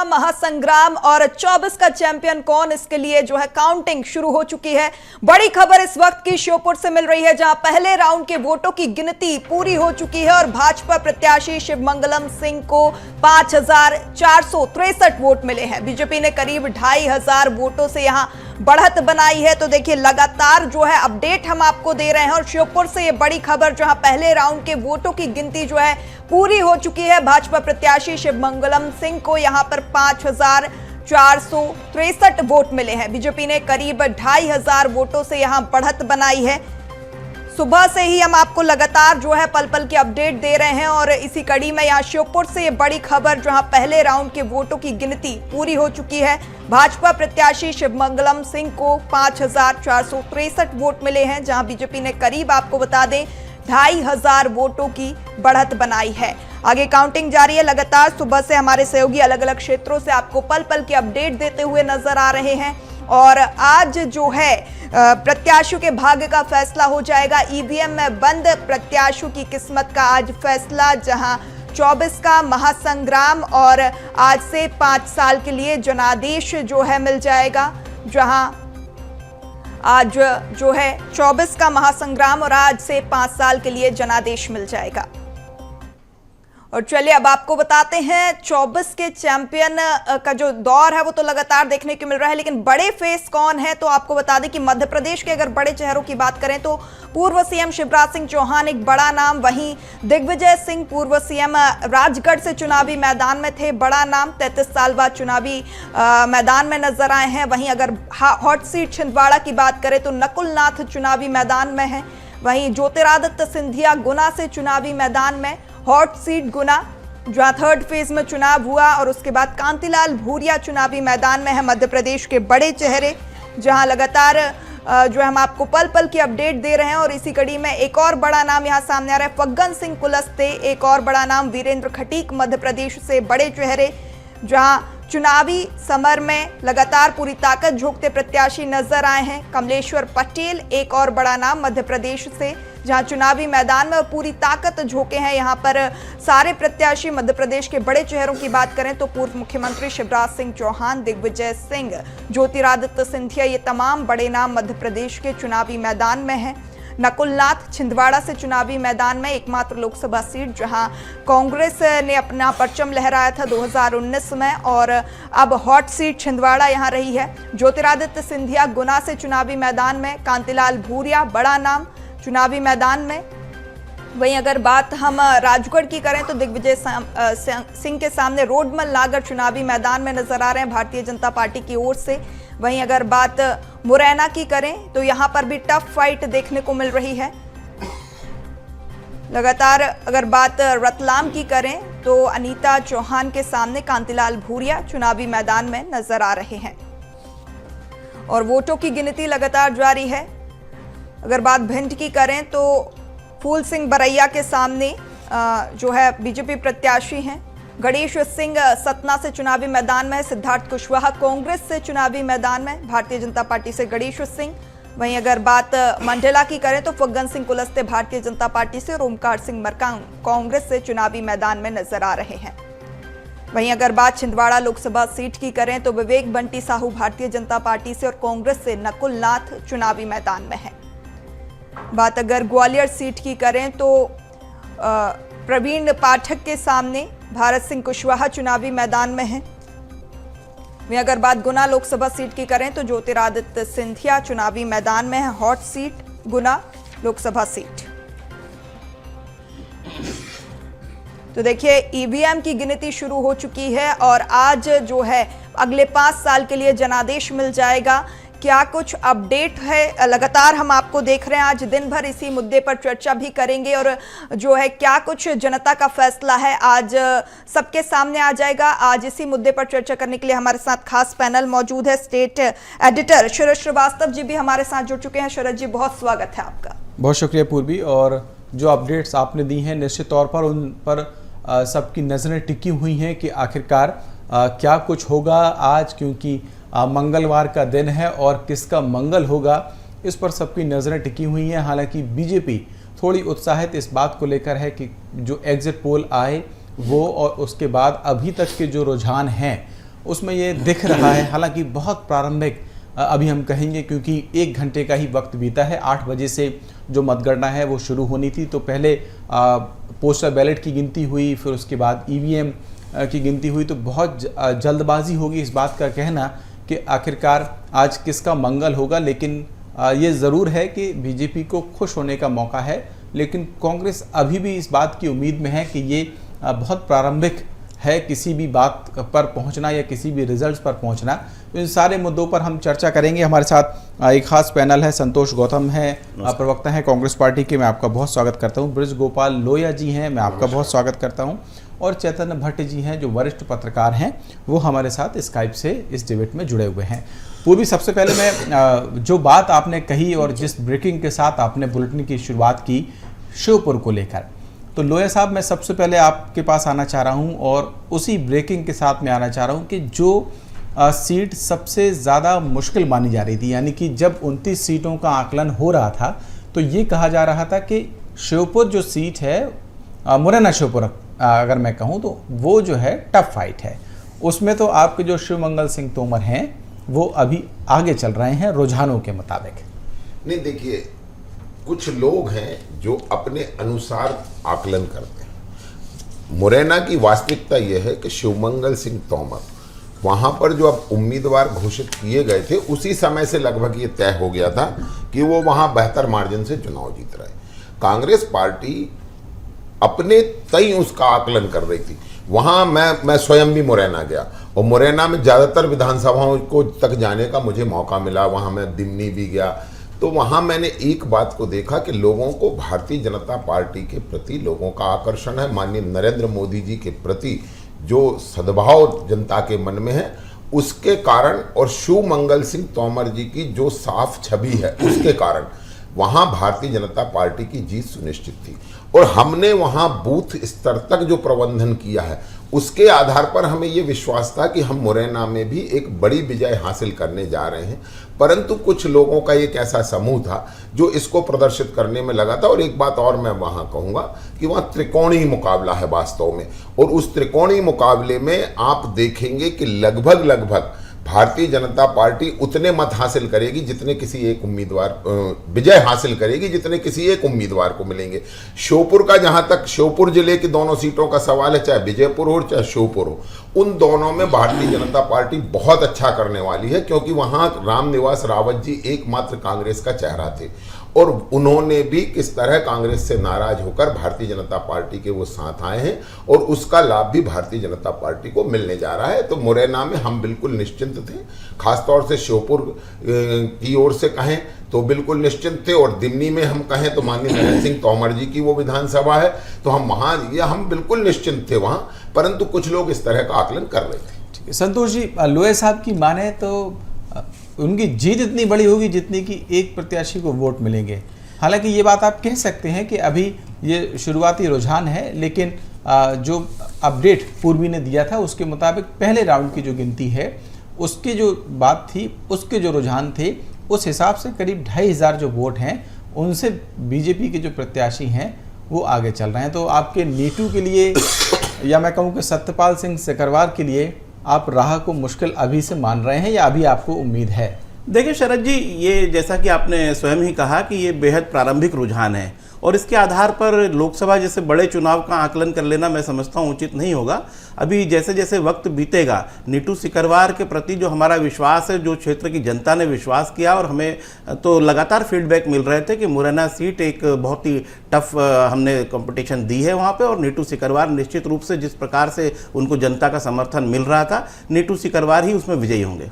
का महासंग्राम और 24 का चैंपियन कौन, इसके लिए जो है काउंटिंग शुरू हो चुकी है। बड़ी खबर इस वक्त की श्योपुर से मिल रही है, जहां पहले राउंड के वोटों की गिनती पूरी हो चुकी है और भाजपा प्रत्याशी शिवमंगलम सिंह को 5463 वोट मिले हैं। बीजेपी ने करीब 2500 वोटों से यहां बढ़त बनाई है। तो देखिए, लगातार जो है अपडेट हम आपको दे रहे हैं और श्योपुर से ये बड़ी खबर, जहां पहले राउंड के वोटों की गिनती जो है पूरी हो चुकी है। भाजपा प्रत्याशी शिवमंगलम सिंह को यहां पर 5463 वोट मिले हैं। बीजेपी ने करीब 2500 वोटों से यहां बढ़त बनाई है। सुबह से ही हम आपको लगातार जो है पल पल के अपडेट दे रहे हैं और इसी कड़ी में यहां श्योपुर से ये बड़ी खबर, जहां पहले राउंड के वोटों की गिनती पूरी हो चुकी है। भाजपा प्रत्याशी शिवमंगलम सिंह को 5463 वोट मिले हैं, जहां बीजेपी ने करीब, आपको बता दें, 2500 वोटों की बढ़त बनाई है। आगे काउंटिंग जारी है। लगातार सुबह से हमारे सहयोगी अलग अलग क्षेत्रों से आपको पल पल के अपडेट देते हुए नजर आ रहे हैं और आज जो है प्रत्याशियों के भाग्य का फैसला हो जाएगा। ईवीएम में बंद प्रत्याशियों की किस्मत का आज फैसला, जहां 24 का महासंग्राम और आज से 5 साल के लिए जनादेश जो है मिल जाएगा। जहां आज जो है 24 का महासंग्राम और आज से 5 साल के लिए जनादेश मिल जाएगा। और चलिए अब आपको बताते हैं 24 के चैंपियन का जो दौर है वो तो लगातार देखने को मिल रहा है, लेकिन बड़े फेस कौन है, तो आपको बता दें कि मध्य प्रदेश के अगर बड़े चेहरों की बात करें तो पूर्व सीएम शिवराज सिंह चौहान एक बड़ा नाम, वहीं दिग्विजय सिंह पूर्व सीएम राजगढ़ से चुनावी मैदान में थे, बड़ा नाम, 33 साल बाद चुनावी मैदान में नजर आए हैं। वहीं अगर हॉट सीट छिंदवाड़ा की बात करें तो नकुल नाथ चुनावी मैदान में है। वहीं ज्योतिरादित्य सिंधिया गुना से चुनावी मैदान में, हॉट सीट गुना, जहां थर्ड फेज में चुनाव हुआ, और उसके बाद कांतिलाल भूरिया चुनावी मैदान में है। मध्य प्रदेश के बड़े चेहरे, जहां लगातार जो हम आपको पल पल की अपडेट दे रहे हैं और इसी कड़ी में एक और बड़ा नाम यहां सामने आ रहा है, फग्गन सिंह कुलस्ते, एक और बड़ा नाम वीरेंद्र खटीक मध्य प्रदेश से बड़े चेहरे, जहां चुनावी समर में लगातार पूरी ताकत झोंकते प्रत्याशी नजर आए हैं। कमलेश्वर पटेल एक और बड़ा नाम मध्य प्रदेश से, जहां चुनावी मैदान में पूरी ताकत झोंके हैं यहां पर सारे प्रत्याशी। मध्य प्रदेश के बड़े चेहरों की बात करें तो पूर्व मुख्यमंत्री शिवराज सिंह चौहान, दिग्विजय सिंह, ज्योतिरादित्य सिंधिया, ये तमाम बड़े नाम मध्य प्रदेश के चुनावी मैदान में हैं। नकुल नाथ छिंदवाड़ा से चुनावी मैदान में, एकमात्र लोकसभा सीट जहां कांग्रेस ने अपना परचम लहराया था 2019 में, और अब हॉट सीट छिंदवाड़ा यहां रही है। ज्योतिरादित्य सिंधिया गुना से चुनावी मैदान में, कांतिलाल भूरिया बड़ा नाम चुनावी मैदान में। वहीं अगर बात हम राजगढ़ की करें तो दिग्विजय सिंह के सामने रोडमल नागर चुनावी मैदान में नजर आ रहे हैं भारतीय जनता पार्टी की ओर से। वहीं अगर बात मुरैना की करें तो यहां पर भी टफ फाइट देखने को मिल रही है। लगातार अगर बात रतलाम की करें तो अनीता चौहान के सामने कांतिलाल भूरिया चुनावी मैदान में नजर आ रहे हैं और वोटों की गिनती लगातार जारी है। अगर बात भिंड की करें तो फूल सिंह बरैया के सामने जो है बीजेपी प्रत्याशी हैं। गणेश सिंह सतना से चुनावी मैदान में है। सिद्धार्थ कुशवाहा कांग्रेस से चुनावी मैदान में, भारतीय जनता पार्टी से गणेश सिंह। वहीं अगर बात मंडला की करें तो फग्गन सिंह कुलस्ते भारतीय जनता पार्टी से और ओमकार सिंह मरकाम कांग्रेस से चुनावी मैदान में नजर आ रहे हैं। वहीं अगर बात छिंदवाड़ा लोकसभा सीट की करें तो विवेक बंटी साहू भारतीय जनता पार्टी से और कांग्रेस से नकुल नाथ चुनावी मैदान में है। बात अगर ग्वालियर सीट की करें तो प्रवीण पाठक के सामने भारत सिंह कुशवाहा चुनावी मैदान में है। वहीं अगर बात गुना लोकसभा सीट की करें तो ज्योतिरादित्य सिंधिया चुनावी मैदान में है, हॉट सीट गुना लोकसभा सीट। तो देखिए, ईवीएम की गिनती शुरू हो चुकी है और आज जो है अगले 5 साल के लिए जनादेश मिल जाएगा। क्या कुछ अपडेट है, लगातार हम आपको देख रहे हैं, आज दिन भर इसी मुद्दे पर चर्चा भी करेंगे और जो है क्या कुछ जनता का फैसला है आज सबके सामने आ जाएगा। आज इसी मुद्दे पर चर्चा करने के लिए हमारे साथ खास पैनल मौजूद है। स्टेट एडिटर शरद श्रीवास्तव जी भी हमारे साथ जुड़ चुके हैं। शरद जी, बहुत स्वागत है आपका। बहुत शुक्रिया पूर्वी, और जो अपडेट्स आपने दी हैं निश्चित तौर पर उन पर सबकी नज़रें टिकी हुई हैं कि आखिरकार क्या कुछ होगा आज, क्योंकि मंगलवार का दिन है और किसका मंगल होगा इस पर सबकी नज़रें टिकी हुई हैं। हालांकि बीजेपी थोड़ी उत्साहित इस बात को लेकर है कि जो एग्जिट पोल आए वो और उसके बाद अभी तक के जो रुझान हैं उसमें ये दिख रहा है। हालांकि बहुत प्रारंभिक अभी हम कहेंगे, क्योंकि 1 घंटे का ही वक्त बीता है। 8 बजे से जो मतगणना है वो शुरू होनी थी, तो पहले पोस्टल बैलेट की गिनती हुई, फिर उसके बाद ईवीएम की गिनती हुई। तो बहुत जल्दबाजी होगी इस बात का कहना कि आखिरकार आज किसका मंगल होगा। लेकिन ये ज़रूर है कि बीजेपी को खुश होने का मौका है, लेकिन कांग्रेस अभी भी इस बात की उम्मीद में है कि ये बहुत प्रारंभिक है किसी भी बात पर पहुंचना या किसी भी रिजल्ट्स पर पहुंचना। तो इन सारे मुद्दों पर हम चर्चा करेंगे। हमारे साथ एक खास पैनल है। संतोष गौतम है, प्रवक्ता हैं कांग्रेस पार्टी के, मैं आपका बहुत स्वागत करता हूं। ब्रज गोपाल लोहिया जी हैं, मैं आपका बहुत स्वागत करता हूं। और चैतन्य भट्ट जी हैं, जो वरिष्ठ पत्रकार हैं, वो हमारे साथ स्काइप से इस डिबेट में जुड़े हुए हैं। पूर्वी, सबसे पहले मैं जो बात आपने कही और जिस ब्रेकिंग के साथ आपने बुलेटिन की शुरुआत की श्योपुर को लेकर, तो लोहिया साहब, मैं सबसे पहले आपके पास आना चाह रहा हूं और उसी ब्रेकिंग के साथ मैं आना चाह रहा हूं कि जो सीट सबसे ज़्यादा मुश्किल मानी जा रही थी, यानी कि जब 29 सीटों का आकलन हो रहा था तो ये कहा जा रहा था कि श्योपुर जो सीट है, मुरैना श्योपुर अगर मैं कहूँ तो वो जो है टफ फाइट है। उसमें तो आपके जो शिवमंगल सिंह तोमर हैं वो अभी आगे चल रहे हैं रुझानों के मुताबिक। नहीं, देखिए, कुछ लोग हैं जो अपने अनुसार आकलन करते हैं। मुरैना की वास्तविकता यह है कि शिवमंगल सिंह तोमर वहां पर जो अब उम्मीदवार घोषित किए गए थे, उसी समय से लगभग ये तय हो गया था कि वो वहां बेहतर मार्जिन से चुनाव जीत रहे। कांग्रेस पार्टी अपने तय उसका आकलन कर रही थी। वहां मैं स्वयं भी मुरैना गया और मुरैना में ज़्यादातर विधानसभाओं को तक जाने का मुझे मौका मिला। वहां मैं दिमनी भी गया, तो वहां मैंने एक बात को देखा कि लोगों को भारतीय जनता पार्टी के प्रति लोगों का आकर्षण है। माननीय नरेंद्र मोदी जी के प्रति जो सद्भाव जनता के मन में है, उसके कारण और शिवमंगल सिंह तोमर जी की जो साफ छवि है, उसके कारण वहां भारतीय जनता पार्टी की जीत सुनिश्चित थी। और हमने वहां बूथ स्तर तक जो प्रबंधन किया है, उसके आधार पर हमें ये विश्वास था कि हम मुरैना में भी एक बड़ी विजय हासिल करने जा रहे हैं। परंतु कुछ लोगों का एक ऐसा समूह था जो इसको प्रदर्शित करने में लगा था। और एक बात और मैं वहां कहूंगा कि वहां त्रिकोणीय मुकाबला है वास्तव में, और उस त्रिकोणीय मुकाबले में आप देखेंगे कि लगभग भारतीय जनता पार्टी उतने मत हासिल करेगी जितने किसी एक उम्मीदवार विजय हासिल करेगी जितने किसी एक उम्मीदवार को मिलेंगे। श्योपुर का, जहां तक श्योपुर जिले की दोनों सीटों का सवाल है, चाहे विजयपुर हो चाहे श्योपुर हो, उन दोनों में भारतीय जनता पार्टी बहुत अच्छा करने वाली है, क्योंकि वहां रामनिवास रावत जी एकमात्र कांग्रेस का चेहरा थे और उन्होंने भी किस तरह कांग्रेस से नाराज होकर भारतीय जनता पार्टी के वो साथ आए हैं और उसका लाभ भी भारतीय जनता पार्टी को मिलने जा रहा है। तो मुरैना में हम बिल्कुल निश्चिंत थे, खासतौर से श्योपुर की ओर से कहें तो बिल्कुल निश्चिंत थे, और दिमनी में हम कहें तो माननीय नरेंद्र सिंह तोमर जी की वो विधानसभा है, तो हम वहाँ हम बिल्कुल निश्चिंत थे वहाँ। परंतु कुछ लोग इस तरह का आकलन कर रहे थे। संतोष जी, लोहिया साहब की माने तो उनकी जीत इतनी बड़ी होगी जितनी कि एक प्रत्याशी को वोट मिलेंगे। हालांकि ये बात आप कह सकते हैं कि अभी ये शुरुआती रुझान है, लेकिन जो अपडेट पूर्वी ने दिया था उसके मुताबिक पहले राउंड की जो गिनती है, उसकी जो बात थी, उसके जो रुझान थे, उस हिसाब से करीब 2500 जो वोट हैं उनसे बीजेपी के जो प्रत्याशी हैं वो आगे चल रहे हैं। तो आपके नीटू के लिए या मैं कहूँ कि सत्यपाल सिंह सिकरवार के लिए आप राह को मुश्किल अभी से मान रहे हैं या अभी आपको उम्मीद है? देखिए शरद जी, ये जैसा कि आपने स्वयं ही कहा कि ये बेहद प्रारंभिक रुझान है और इसके आधार पर लोकसभा जैसे बड़े चुनाव का आकलन कर लेना मैं समझता हूँ उचित नहीं होगा। अभी जैसे जैसे वक्त बीतेगा, नीटू सिकरवार के प्रति जो हमारा विश्वास है, जो क्षेत्र की जनता ने विश्वास किया, और हमें तो लगातार फीडबैक मिल रहे थे कि मुरैना सीट एक बहुत ही टफ हमने कंपटीशन दी है वहाँ पे, और नीटू सिकरवार निश्चित रूप से जिस प्रकार से उनको जनता का समर्थन मिल रहा था, नीटू सिकरवार ही उसमें विजयी होंगे।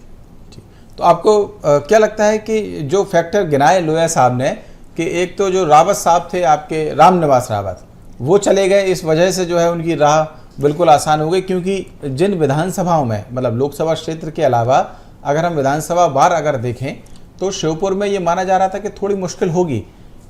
तो आपको क्या लगता है कि जो फैक्टर गिनाए लोहिया साहब ने, कि एक तो जो रावत साहब थे आपके रामनिवास रावत, वो चले गए, इस वजह से जो है उनकी राह बिल्कुल आसान हो गई, क्योंकि जिन विधानसभाओं में, मतलब लोकसभा क्षेत्र के अलावा अगर हम विधानसभा वार अगर देखें तो श्योपुर में ये माना जा रहा था कि थोड़ी मुश्किल होगी,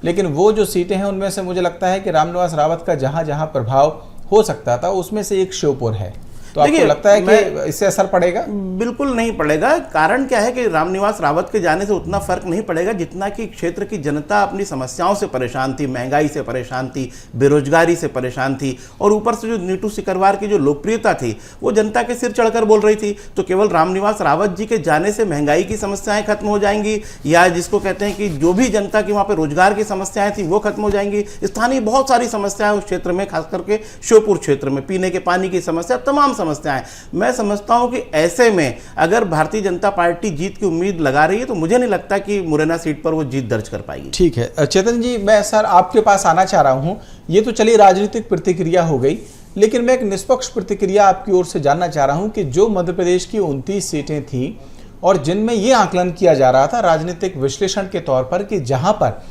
लेकिन वो जो सीटें हैं उनमें से मुझे लगता है कि रामनिवास रावत का जहाँ जहाँ प्रभाव हो सकता था उसमें से एक श्योपुर है। तो आपको देखिए, लगता है कि इससे असर पड़ेगा? बिल्कुल नहीं पड़ेगा। कारण क्या है कि रामनिवास रावत के जाने से उतना फर्क नहीं पड़ेगा जितना कि क्षेत्र की जनता अपनी समस्याओं से परेशान थी, महंगाई से परेशान थी, बेरोजगारी से परेशान थी, और ऊपर से जो नीटू सिकरवार की जो लोकप्रियता थी वो जनता के सिर चढ़कर बोल रही थी। तो केवल रामनिवास रावत जी के जाने से महंगाई की समस्याएं खत्म हो जाएंगी, या जिसको कहते हैं कि जो भी जनता की वहां पर रोजगार की समस्याएं थी वो खत्म हो जाएंगी। स्थानीय बहुत सारी समस्याएं उस क्षेत्र में, खास करके श्योपुर क्षेत्र में पीने के पानी की समस्या, तमाम समस्याएं। मैं समझता हूं कि ऐसे में अगर भारतीय जनता पार्टी जीत की उम्मीद लगा रही है तो मुझे नहीं लगता कि मुरैना सीट पर वो जीत दर्ज कर पाएगी। ठीक है चेतन जी, मैं सर आपके पास आना चाह रहा हूं। ये तो चलिए राजनीतिक प्रतिक्रिया हो गई, लेकिन मैं एक निष्पक्ष प्रतिक्रिया आपकी ओर से जानना चाह रहा हूं कि जो मध्य प्रदेश की 29 सीटें थी और जिनमें यह आकलन किया जा रहा था राजनीतिक विश्लेषण के तौर पर कि जहां पर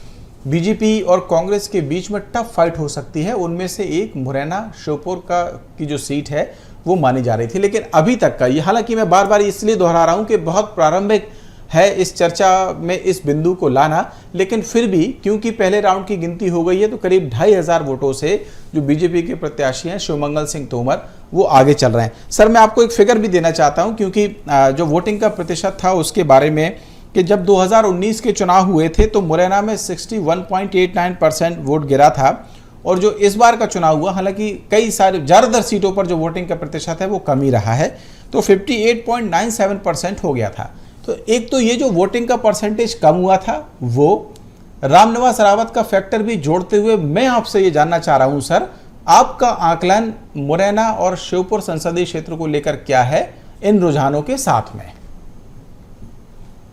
बीजेपी और कांग्रेस के बीच में टफ फाइट हो सकती है, उनमें से एक मुरैना श्योपुर की जो सीट है वो मानी जा रही थी। लेकिन अभी तक का ये, हालांकि मैं बार बार इसलिए दोहरा रहा हूं कि बहुत प्रारंभिक है इस चर्चा में इस बिंदु को लाना, लेकिन फिर भी क्योंकि पहले राउंड की गिनती हो गई है तो करीब 2500 वोटों से जो बीजेपी के प्रत्याशी हैं शिवमंगल सिंह तोमर वो आगे चल रहे हैं। सर मैं आपको एक फिगर भी देना चाहता हूं, क्योंकि जो वोटिंग का प्रतिशत था उसके बारे में कि जब 2019 के चुनाव हुए थे तो मुरैना में 61.89% वोट गिरा था, और जो इस बार का चुनाव हुआ, हालांकि कई सारे ज़्यादातर सीटों पर जो वोटिंग का प्रतिशत है वो कम ही रहा है, तो 58.97% हो गया था। तो एक तो ये जो वोटिंग का परसेंटेज कम हुआ था वो रामनिवास रावत का फैक्टर भी जोड़ते हुए मैं आपसे ये जानना चाह रहा हूं सर, आपका आकलन मुरैना और श्योपुर संसदीय क्षेत्र को लेकर क्या है इन रुझानों के साथ में?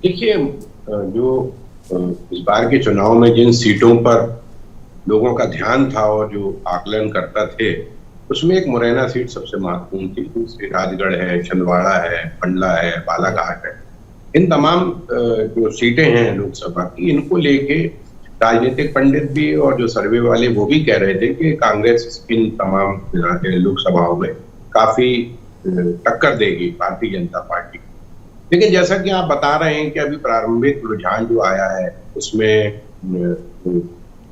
देखिए, जो इस बार के चुनाव में जिन सीटों पर लोगों का ध्यान था और जो आकलन करता थे, उसमें एक मुरैना सीट सबसे महत्वपूर्ण थी। दूसरी राजगढ़ है, छिंदवाड़ा है, मंडला है, बालाघाट है। इन तमाम जो सीटें हैं लोकसभा की, इनको लेके राजनीतिक पंडित भी और जो सर्वे वाले वो भी कह रहे थे कि कांग्रेस इन तमाम लोकसभाओं में काफी टक्कर देगी भारतीय जनता पार्टी। लेकिन जैसा कि आप बता रहे हैं कि अभी प्रारंभिक रुझान जो आया है उसमें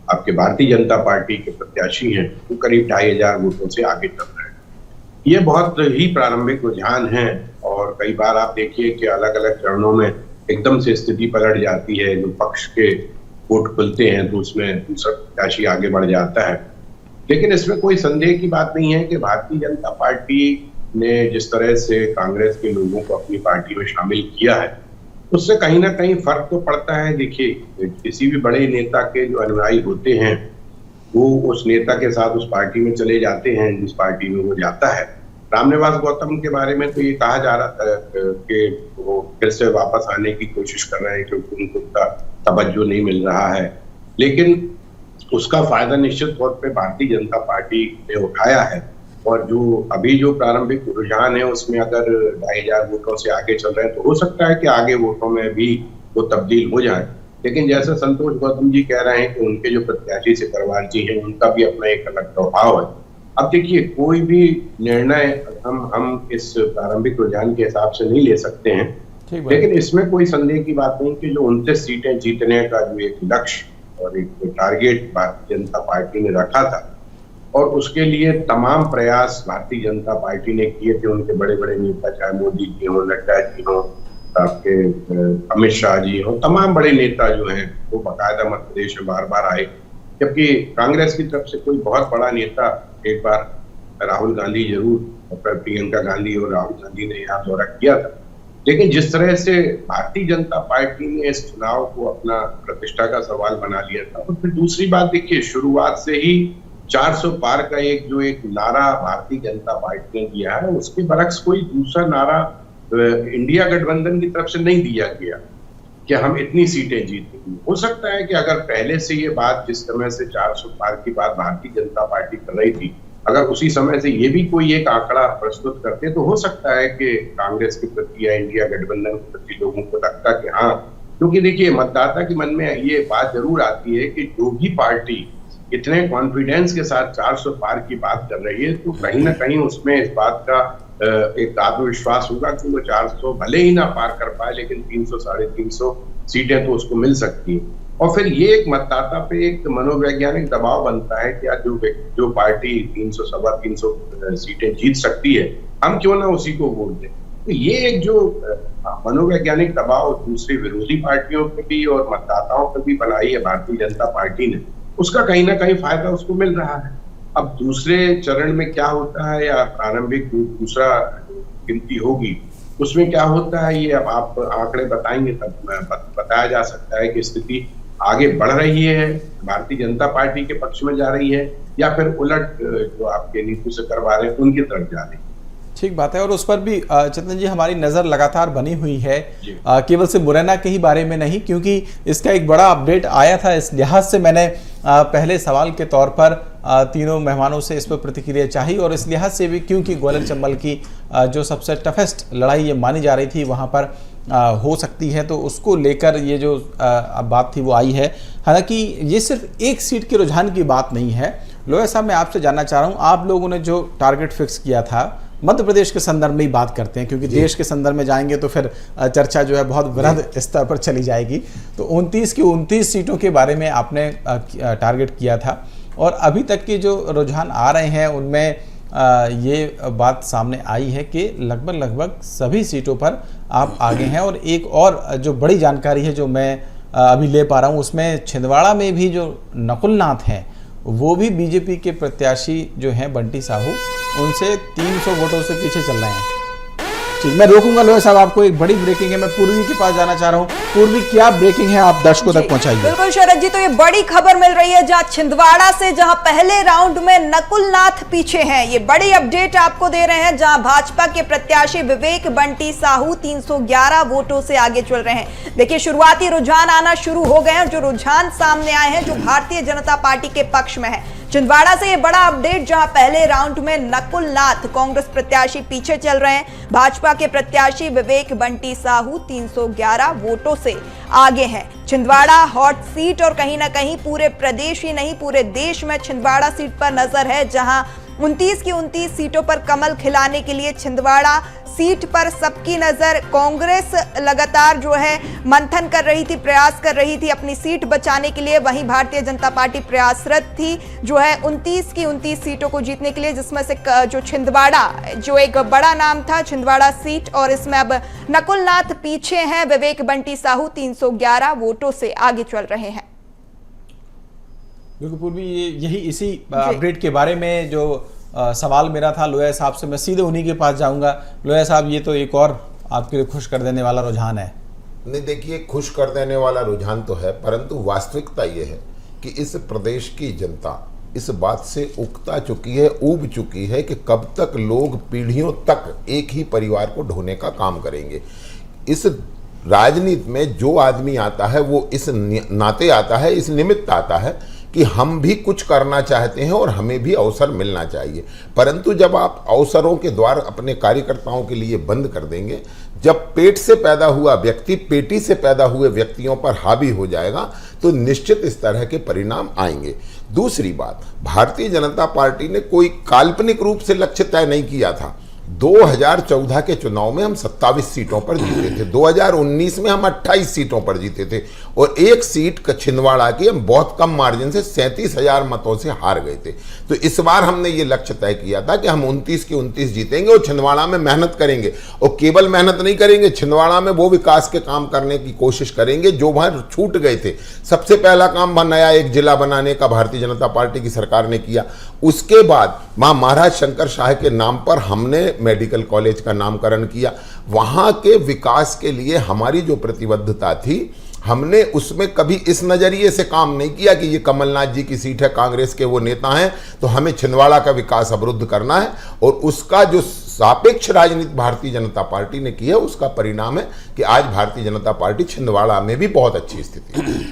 आपके भारतीय जनता पार्टी के प्रत्याशी हैं वो करीब 2500 वोटों से आगे चल रहे हैं। ये बहुत ही प्रारंभिक रुझान है, और कई बार आप देखिए कि अलग अलग चरणों में एकदम से स्थिति पलट जाती है। जो पक्ष के वोट खुलते हैं तो उसमें दूसरा प्रत्याशी आगे बढ़ जाता है। लेकिन इसमें कोई संदेह की बात नहीं है कि भारतीय जनता पार्टी ने जिस तरह से कांग्रेस के लोगों को अपनी पार्टी में शामिल किया है उससे कहीं ना कहीं फर्क तो पड़ता है। देखिए, किसी भी बड़े नेता के जो अनुयायी होते हैं वो उस नेता के साथ उस पार्टी में चले जाते हैं जिस पार्टी में वो जाता है। रामनिवास गौतम के बारे में तो ये कहा जा रहा था कि वो फिर से वापस आने की कोशिश कर रहे हैं क्योंकि उनको तवज्जो नहीं मिल रहा है, लेकिन उसका फायदा निश्चित तौर पे भारतीय जनता पार्टी ने उठाया है। और जो अभी जो प्रारंभिक रुझान है उसमें अगर 2500 वोटों से आगे चल रहे हैं तो हो सकता है कि आगे वोटों में भी वो तब्दील हो जाए। लेकिन जैसे संतोष गौतम जी कह रहे हैं कि उनके जो प्रत्याशी सिकरवार जी हैं उनका भी अपना एक अलग प्रभाव है। अब देखिए, कोई भी निर्णय हम इस प्रारंभिक रुझान के हिसाब से नहीं ले सकते हैं, लेकिन इसमें कोई संदेह की बात नहीं कि जो 29 सीटें जीतने का जो एक लक्ष्य और एक टारगेट भारतीय जनता पार्टी ने रखा था और उसके लिए तमाम प्रयास भारतीय जनता पार्टी ने किए थे। उनके बड़े बड़े नेता, चाहे मोदी जी हो, नड्डा जी हो, आपके अमित शाह जी हो, तमाम बड़े नेता जो हैं वो बाकायदा मध्य प्रदेश में बार बार आए। जबकि कांग्रेस की तरफ से कोई बहुत बड़ा नेता, एक बार राहुल गांधी जरूर, और प्रियंका गांधी और राहुल गांधी ने यहाँ दौरा किया था। लेकिन जिस तरह से भारतीय जनता पार्टी ने इस चुनाव को अपना प्रतिष्ठा का सवाल बना लिया था, और फिर दूसरी बात देखिए, शुरुआत से ही 400 पार का एक नारा भारतीय जनता पार्टी ने दिया है, उसके बरक्स कोई दूसरा नारा इंडिया गठबंधन की तरफ से नहीं दिया गया कि हम इतनी सीटें जीतेंगे। हो सकता है कि अगर पहले से ये बात, जिस समय से 400 पार की बात भारतीय जनता पार्टी कर रही थी, अगर उसी समय से ये भी कोई एक आंकड़ा प्रस्तुत करते तो हो सकता है कि कांग्रेस के प्रति या इंडिया गठबंधन के प्रति लोगों को लगता कि हाँ, क्योंकि देखिए मतदाता के मन में ये बात जरूर आती है कि जो भी पार्टी इतने कॉन्फिडेंस के साथ 400 पार की बात कर रही है तो कहीं ना कहीं उसमें इस बात का एक आत्मविश्वास होगा कि वो 400 भले ही ना पार कर पाए लेकिन 300 साढ़े 300 सीटें तो उसको मिल सकती है। और फिर ये एक मतदाता पे एक मनोवैज्ञानिक दबाव बनता है कि आज जो पार्टी 300 सीटें जीत सकती है, हम क्यों ना उसी को वोट दें। तो ये एक जो मनोवैज्ञानिक दबाव दूसरी विरोधी पार्टियों पे भी और मतदाताओं पे भी बनाई है भारतीय जनता पार्टी ने, उसका कहीं ना कहीं फायदा उसको मिल रहा है। अब दूसरे चरण में क्या होता है या प्रारंभिक दूसरा गिनती होगी उसमें क्या होता है, ये अब आप आंकड़े बताएंगे तब बताया जा सकता है कि स्थिति आगे बढ़ रही है, भारतीय जनता पार्टी के पक्ष में जा रही है, या फिर उलट जो आपके नीतू से करवा रहे हैं उनकी तरफ जा रही है। ठीक बात है। और उस पर भी चेतन जी हमारी नज़र लगातार बनी हुई है, केवल से मुरैना के ही बारे में नहीं, क्योंकि इसका एक बड़ा अपडेट आया था। इस लिहाज से मैंने पहले सवाल के तौर पर तीनों मेहमानों से इस पर प्रतिक्रिया चाहिए, और इस लिहाज से भी क्योंकि ग्वालियर चंबल की जो सबसे टफेस्ट लड़ाई ये मानी जा रही थी वहाँ पर हो सकती है, तो उसको लेकर ये जो बात थी वो आई है। हालांकि ये सिर्फ एक सीट के रुझान की बात नहीं है। लोया साहब, मैं आपसे जानना चाह रहा हूँ, आप लोगों ने जो टारगेट फिक्स किया था, मध्य प्रदेश के संदर्भ में ही बात करते हैं, क्योंकि देश के संदर्भ में जाएंगे तो फिर चर्चा जो है बहुत वृहद स्तर पर चली जाएगी। तो 29 की 29 सीटों के बारे में आपने टारगेट किया था, और अभी तक के जो रुझान आ रहे हैं उनमें ये बात सामने आई है कि लगभग सभी सीटों पर आप आगे हैं। और एक और जो बड़ी जानकारी है जो मैं अभी ले पा रहा हूँ, उसमें छिंदवाड़ा में भी जो नकुल नाथ हैं वो भी बीजेपी के प्रत्याशी जो हैं बंटी साहू, उनसे 300 वोटों से पीछे चल रहे हैं। ठीक, मैं रोकूंगा लोया साहब आपको। एक बड़ी ब्रेकिंग है, मैं पूर्वी के पास जाना चाह रहा हूँ। पूर्वी, क्या ब्रेकिंग है, आप दर्शकों तक पहुंचाइए। बिल्कुल शरद जी, तो ये बड़ी खबर मिल रही है जहां छिंदवाड़ा से, जहां पहले राउंड में नकुल नाथ पीछे हैं, ये बड़ी अपडेट आपको दे रहे हैं, जहां भाजपा के प्रत्याशी विवेक बंटी साहू 311 वोटों से आगे चल रहे हैं। देखिए, शुरुआती रुझान आना शुरू हो गए हैं। जो रुझान सामने आए हैं जो भारतीय जनता पार्टी के पक्ष में है, छिंदवाड़ा से ये बड़ा अपडेट, जहां पहले राउंड में नकुल नाथ कांग्रेस प्रत्याशी पीछे चल रहे हैं, भाजपा के प्रत्याशी विवेक बंटी साहू 311 वोटों से आगे हैं। छिंदवाड़ा हॉट सीट, और कहीं ना कहीं पूरे प्रदेश ही नहीं पूरे देश में छिंदवाड़ा सीट पर नजर है, जहां 29 की 29 सीटों पर कमल खिलाने के लिए छिंदवाड़ा सीट पर सबकी नजर। कांग्रेस लगातार जो है मंथन कर रही थी, प्रयास कर रही थी अपनी सीट बचाने के लिए, वहीं भारतीय जनता पार्टी प्रयासरत थी जो है 29 की 29 सीटों को जीतने के लिए, जिसमें से जो छिंदवाड़ा जो एक बड़ा नाम था छिंदवाड़ा सीट, और इसमें अब नकुल नाथ पीछे हैं, विवेक बंटी साहू 311 वोटों से आगे चल रहे हैं। बिल्कुल पूर्वी, यही इसी अपडेट के बारे में जो सवाल मेरा था लोया साहब से, मैं सीधे उन्हीं के पास जाऊंगा। लोया साहब, ये तो एक और आपके लिए खुश कर देने वाला रुझान है। नहीं, देखिए, खुश कर देने वाला रुझान तो है, परंतु वास्तविकता ये है कि इस प्रदेश की जनता इस बात से उकता चुकी है, ऊब चुकी है कि कब तक लोग पीढ़ियों तक एक ही परिवार को ढोने का काम करेंगे। इस राजनीति में जो आदमी आता है वो इस नाते आता है, इस निमित्त आता है कि हम भी कुछ करना चाहते हैं और हमें भी अवसर मिलना चाहिए। परंतु जब आप अवसरों के द्वार अपने कार्यकर्ताओं के लिए बंद कर देंगे, जब पेट से पैदा हुआ व्यक्ति पेटी से पैदा हुए व्यक्तियों पर हावी हो जाएगा, तो निश्चित इस तरह के परिणाम आएंगे। दूसरी बात, भारतीय जनता पार्टी ने कोई काल्पनिक रूप से लक्ष्य तय नहीं किया था। 2014 के चुनाव में हम 27 सीटों पर जीते थे, 2019 में हम 28 सीटों पर जीते थे, और एक सीट छिंदवाड़ा की हम बहुत कम मार्जिन से 37,000 मतों से हार गए थे। तो इस बार हमने ये लक्ष्य तय किया था कि हम 29 की 29 जीतेंगे और छिंदवाड़ा में मेहनत करेंगे, और केवल मेहनत नहीं करेंगे, छिंदवाड़ा में वो विकास के काम करने की कोशिश करेंगे जो वहां छूट गए थे। सबसे पहला काम नया एक जिला बनाने का भारतीय जनता पार्टी की सरकार ने किया। उसके बाद वहां महाराज शंकर शाह के नाम पर हमने मेडिकल कॉलेज का नामकरण किया। वहां के विकास के लिए हमारी जो प्रतिबद्धता थी, हमने उसमें कभी इस नजरिए से काम नहीं किया कि ये कमलनाथ जी की सीट है, कांग्रेस के वो नेता हैं, तो हमें छिंदवाड़ा का विकास अवरुद्ध करना है। और उसका जो सापेक्ष राजनीति भारतीय जनता पार्टी ने की है, उसका परिणाम है कि आज भारतीय जनता पार्टी छिंदवाड़ा में भी बहुत अच्छी स्थिति है।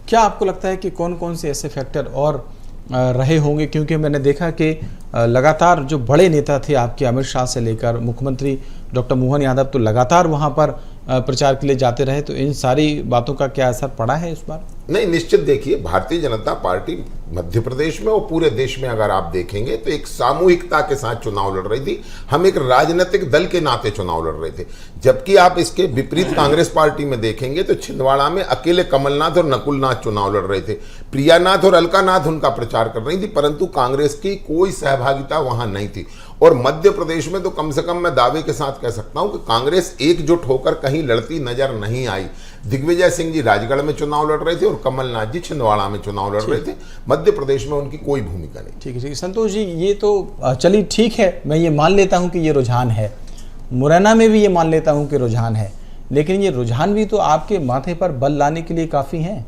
क्या आपको लगता है कि कौन कौन से ऐसे फैक्टर और रहे होंगे, क्योंकि मैंने देखा कि लगातार जो बड़े नेता थे आपके, अमित शाह से लेकर मुख्यमंत्री डॉक्टर मोहन यादव, तो लगातार वहाँ पर प्रचार के लिए जाते रहे, तो इन सारी बातों का क्या असर पड़ा है इस बार? नहीं, निश्चित देखिए, भारतीय जनता पार्टी मध्य प्रदेश में और पूरे देश में अगर आप देखेंगे तो एक सामूहिकता के साथ चुनाव लड़ रही थी। हम एक राजनीतिक दल के नाते चुनाव लड़ रहे थे, जबकि आप इसके विपरीत कांग्रेस पार्टी में देखेंगे तो छिंदवाड़ा में अकेले कमलनाथ और नकुलनाथ चुनाव लड़ रहे थे। प्रियानाथ और अलकानाथ उनका प्रचार कर रही थी, परंतु कांग्रेस की कोई सहभागिता वहां नहीं थी। और मध्य प्रदेश में तो कम से कम मैं दावे के साथ कह सकता हूं कि कांग्रेस एकजुट होकर कहीं लड़ती नजर नहीं आई। दिग्विजय सिंह जी राजगढ़ में चुनाव लड़ रहे थे और कमलनाथ जी छिंदवाड़ा में चुनाव लड़ रहे थे। मध्य प्रदेश में उनकी कोई भूमिका नहीं। ठीक है संतोष जी, ये तो चलिए ठीक है, मैं ये मान लेता हूं कि ये रुझान है, मुरैना में भी ये मान लेता हूं कि रुझान है, लेकिन ये रुझान भी तो आपके माथे पर बल लाने के लिए काफ़ी हैं।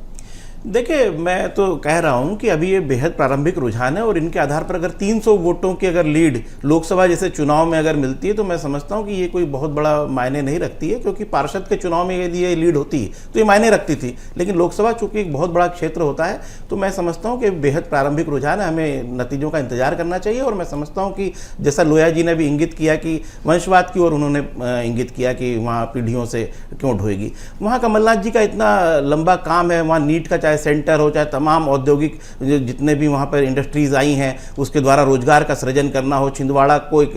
देखिए, मैं तो कह रहा हूं कि अभी ये बेहद प्रारंभिक रुझान है और इनके आधार पर अगर 300 वोटों की अगर लीड लोकसभा जैसे चुनाव में अगर मिलती है तो मैं समझता हूं कि ये कोई बहुत बड़ा मायने नहीं रखती है, क्योंकि पार्षद के चुनाव में यदि ये लीड होती तो ये मायने रखती थी। लेकिन लोकसभा चूंकि एक बहुत बड़ा क्षेत्र होता है तो मैं समझता हूँ कि बेहद प्रारंभिक रुझान है, हमें नतीजों का इंतजार करना चाहिए। और मैं समझता हूँ कि जैसा लोया जी ने भी इंगित किया कि वंशवाद की ओर उन्होंने इंगित किया कि वहाँ पीढ़ियों से क्यों ढोएगी, वहाँ कमलनाथ जी का इतना लंबा काम है, वहाँ नीट का चाहे सेंटर हो, चाहे तमाम औद्योगिक जितने भी वहाँ पर इंडस्ट्रीज आई हैं उसके द्वारा रोजगार का सृजन करना हो। छिंदवाड़ा को एक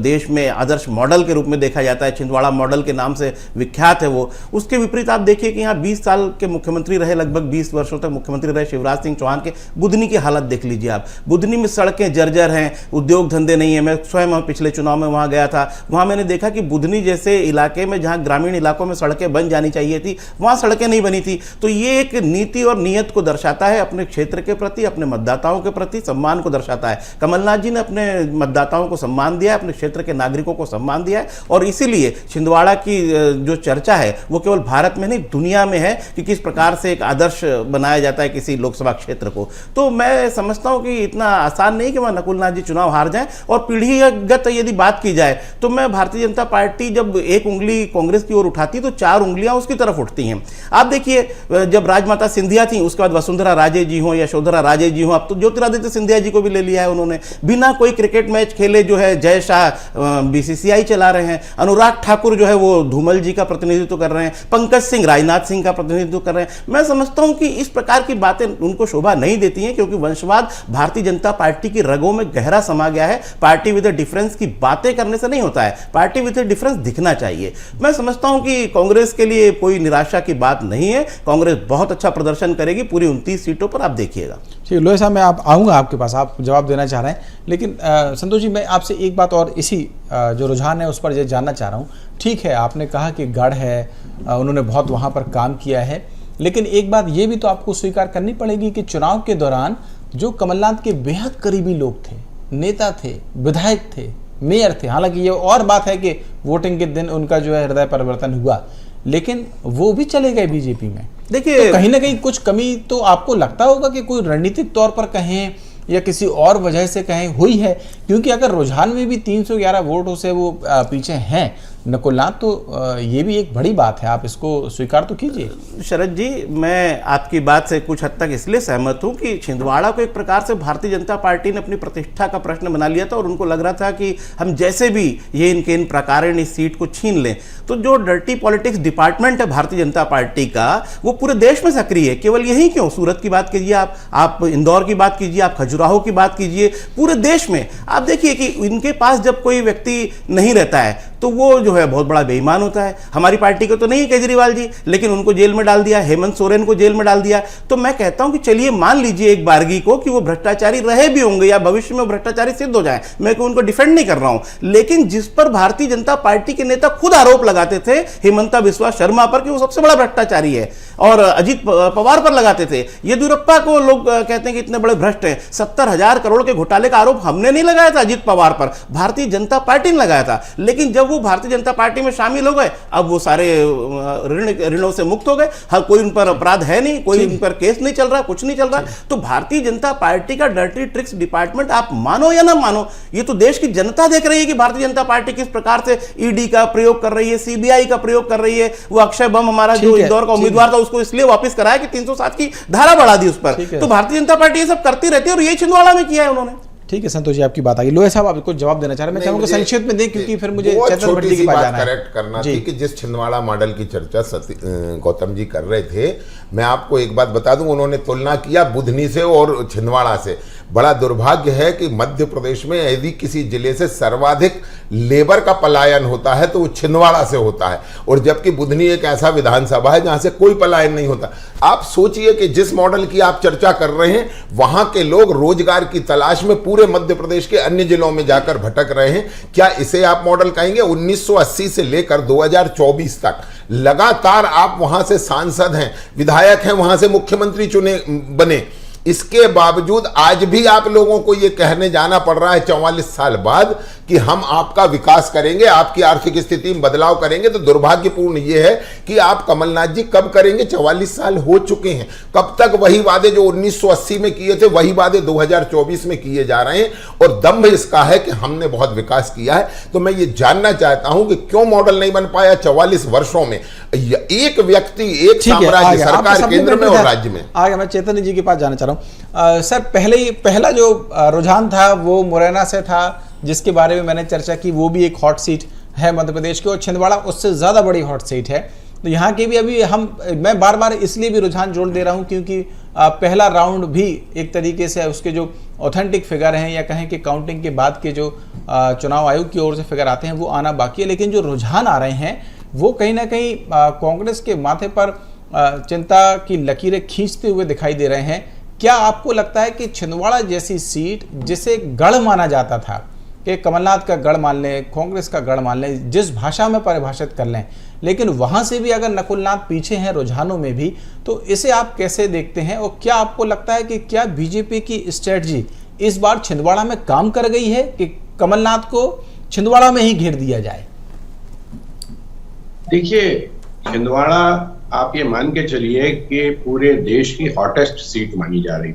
देश में आदर्श मॉडल के रूप में देखा जाता है, छिंदवाड़ा मॉडल के नाम से विख्यात है वो। उसके विपरीत आप देखिए कि यहाँ 20 साल के मुख्यमंत्री रहे, लगभग 20 वर्षों तक मुख्यमंत्री रहे शिवराज सिंह चौहान के, बुधनी की हालत देख लीजिए आप। बुधनी में सड़कें जर्जर हैं, उद्योग धंधे नहीं है। मैं स्वयं पिछले चुनाव में वहाँ गया था, वहाँ मैंने देखा कि बुधनी जैसे इलाके में जहाँ ग्रामीण इलाकों में सड़कें बन जानी चाहिए थी वहाँ सड़कें नहीं बनी थी। तो ये एक नीति और नीयत को दर्शाता है, अपने क्षेत्र के प्रति, अपने मतदाताओं के प्रति सम्मान को दर्शाता है। कमलनाथ जी ने अपने मतदाताओं को सम्मान दिया है, अपने क्षेत्र के नागरिकों को सम्मान दिया है, और इसीलिए छिंदवाड़ा की जो चर्चा है वो केवल भारत में नहीं दुनिया में है कि किस प्रकार से एक आदर्श बनाया जाता है किसी लोकसभा क्षेत्र को। तो मैं समझता हूं कि इतना आसान नहीं कि वहां नकुलनाथ जी चुनाव हार जाएं। और पीढ़ीगत यदि बात की जाए तो मैं भारतीय जनता पार्टी जब एक उंगली कांग्रेस की ओर उठाती तो 4 उंगलियां उसकी तरफ उठती हैं। आप देखिए, जब राजमाता सिंधिया थी उसके बाद वसुंधरा राजे जी हो, यशोधरा राजे जी हो, अब तो ज्योतिरादित्य सिंधिया जी को भी ले लिया है उन्होंने। बिना कोई क्रिकेट मैच खेले जो है जय शाह बीसीसीआई चला रहे हैं, अनुराग ठाकुर जो है वो धूमल जी का प्रतिनिधित्व कर रहे हैं, पंकज सिंह राजनाथ सिंह का प्रतिनिधित्व कर रहे हैं। मैं समझता हूं कि इस प्रकार की बातें उनको शोभा नहीं देती हैं, क्योंकि वंशवाद भारतीय जनता पार्टी की रगों में गहरा समा गया है। पार्टी विद अ डिफरेंस की बातें करने से नहीं होता है, पार्टी विद अ डिफरेंस दिखना चाहिए। मैं समझता हूं कि कांग्रेस के लिए कोई निराशा की बात नहीं है, कांग्रेस बहुत अच्छा प्रदर्शन करेगी पूरी 29 सीटों पर, आप देखिएगा। ठीक, लोहे साहब मैं आऊँगा आपके पास, आप जवाब देना चाह रहे हैं, लेकिन संतोष जी मैं आपसे एक बात और इसी जो रुझान है उस पर ये जानना चाह रहा हूँ। ठीक है, आपने कहा कि गढ़ है, उन्होंने बहुत वहाँ पर काम किया है, लेकिन एक बात ये भी तो आपको स्वीकार करनी पड़ेगी कि चुनाव के दौरान जो कमलनाथ के बेहद करीबी लोग थे, नेता थे, विधायक थे, मेयर थे, हालांकि ये और बात है कि वोटिंग के दिन उनका जो है हृदय परिवर्तन हुआ, लेकिन वो भी चले गए बीजेपी में। देखिए, तो कहीं ना कहीं कुछ कमी तो आपको लगता होगा कि कोई रणनीतिक तौर पर कहें या किसी और वजह से कहें हुई है, क्योंकि अगर रुझान में भी 311 वोटों से वो पीछे हैं नकुलनाथ, तो ये भी एक बड़ी बात है, आप इसको स्वीकार तो कीजिए। शरद जी, मैं आपकी बात से कुछ हद तक इसलिए सहमत हूं कि छिंदवाड़ा को एक प्रकार से भारतीय जनता पार्टी ने अपनी प्रतिष्ठा का प्रश्न बना लिया था और उनको लग रहा था कि हम जैसे भी ये इनके इन प्रकारण इस सीट को छीन लें। तो जो डर्टी पॉलिटिक्स डिपार्टमेंट है भारतीय जनता पार्टी का, वो पूरे देश में सक्रिय है। केवल यही क्यों, सूरत की बात कीजिए आप इंदौर की बात कीजिए, आप खजुराहो की बात कीजिए, पूरे देश में आप देखिए कि इनके पास जब कोई व्यक्ति नहीं रहता है तो वो जो है बहुत बड़ा बेईमान होता है। हमारी पार्टी को तो नहीं केजरीवाल जी, लेकिन उनको जेल में डाल दिया, हेमंत सोरेन को जेल में डाल दिया। तो मैं कहता हूं कि चलिए मान लीजिए एक बारगी को कि वो भ्रष्टाचारी रहे भी होंगे या भविष्य में भ्रष्टाचारी सिद्ध हो जाए, मैं उनको डिफेंड नहीं कर रहा हूं, लेकिन जिस पर भारतीय जनता पार्टी के नेता खुद आरोप लगाते थे हेमंता बिस्वा शर्मा पर कि वो सबसे बड़ा भ्रष्टाचारी है, और अजीत पवार पर लगाते थे, येदियुरप्पा को लोग कहते हैं कि इतने बड़े भ्रष्ट हैं, 70,000 करोड़ के घोटाले का आरोप हमने नहीं लगाया था अजीत पवार पर, भारतीय जनता पार्टी ने लगाया था। लेकिन जब वो भारतीय जनता पार्टी में शामिल हो गए, अब वो सारे ऋणों से मुक्त हो गए, हर कोई उन पर अपराध है नहीं, कोई उन पर केस नहीं चल रहा, कुछ नहीं चल रहा। तो भारतीय जनता पार्टी का डर्टी ट्रिक्स डिपार्टमेंट, आप मानो या ना मानो, ये तो देश की जनता देख रही है कि भारतीय जनता पार्टी किस प्रकार से ईडी का प्रयोग कर रही है, सीबीआई का प्रयोग कर रही है। वो अक्षय बम हमारा जो इंदौर का उम्मीदवार था उसको इसलिए वापस कराया कि 307 की धारा बढ़ा दी उस पर। तो भारतीय जनता पार्टी ये सब करती रहती है और ये छिंदवाड़ा में किया है उन्होंने। ठीक है संतोष जी, आपकी बात आ गई। लोहे साहब, आप कुछ जवाब देना चाह रहे हैं? मैं चाहूंगा संक्षिप्त में दें, क्योंकि फिर मुझे चेतन भट्टी के पास जाना है। करेक्ट करना थी कि जिस छिंदवाड़ा मॉडल की चर्चा गौतम जी कर रहे थे, मैं आपको एक बात बता दूं, उन्होंने तुलना किया बुधनी से और छिंदवाड़ा से। बड़ा दुर्भाग्य है कि मध्य प्रदेश में यदि किसी जिले से सर्वाधिक लेबर का पलायन होता है तो वो छिंदवाड़ा से होता है, और जबकि बुधनी एक ऐसा विधानसभा है जहां से कोई पलायन नहीं होता। आप सोचिए कि जिस मॉडल की आप चर्चा कर रहे हैं, वहां के लोग रोजगार की तलाश में पूरे मध्य प्रदेश के अन्य जिलों में जाकर भटक रहे हैं। क्या इसे आप मॉडल कहेंगे? 1980 से लेकर 2024 तक लगातार आप वहां से सांसद हैं, विधायक हैं, वहां से मुख्यमंत्री चुने बने, इसके बावजूद आज भी आप लोगों को यह कहने जाना पड़ रहा है 44 साल बाद कि हम आपका विकास करेंगे, आपकी आर्थिक स्थिति में बदलाव करेंगे। तो दुर्भाग्यपूर्ण यह है कि आप कमलनाथ जी कब करेंगे? 44 साल हो चुके हैं। कब तक वही वादे जो 1980 में किए थे वही वादे 2024 में किए जा रहे हैं? और दम्भ इसका है कि हमने बहुत विकास किया है। तो मैं ये जानना चाहता हूं कि क्यों मॉडल नहीं बन पाया 44 वर्षों में? एक व्यक्ति, एक साम्राज्य, सरकार केंद्र में और राज्य में। आगे मैं चेतन जी के पास जाना चाह रहा हूं। सर, पहला जो रुझान था वो मुरैना से था, जिसके बारे में मैंने चर्चा की। वो भी एक हॉट सीट है मध्य प्रदेश की, और छिंदवाड़ा उससे ज़्यादा बड़ी हॉट सीट है। तो यहाँ के भी अभी मैं बार बार इसलिए भी रुझान जोड़ दे रहा हूँ क्योंकि पहला राउंड भी एक तरीके से उसके जो ऑथेंटिक फिगर हैं, या कहें कि काउंटिंग के बाद के जो चुनाव आयोग की ओर से फिगर आते हैं, वो आना बाकी है। लेकिन जो रुझान आ रहे हैं वो कहीं ना कहीं कांग्रेस के माथे पर चिंता की लकीरें खींचते हुए दिखाई दे रहे हैं। क्या आपको लगता है कि छिंदवाड़ा जैसी सीट, जिसे गढ़ माना जाता था, कि कमलनाथ का गढ़ मान लें, कांग्रेस का गढ़ मान लें, जिस भाषा में परिभाषित कर लें, लेकिन वहां से भी अगर नकुलनाथ पीछे हैं रुझानों में भी, तो इसे आप कैसे देखते हैं? और क्या आपको लगता है कि क्या बीजेपी की स्ट्रेटजी इस बार छिंदवाड़ा में काम कर गई है कि कमलनाथ को छिंदवाड़ा में ही घेर दिया जाए? देखिए, छिंदवाड़ा आप ये मान के चलिए कि पूरे देश की हॉटेस्ट सीट मानी जा रही,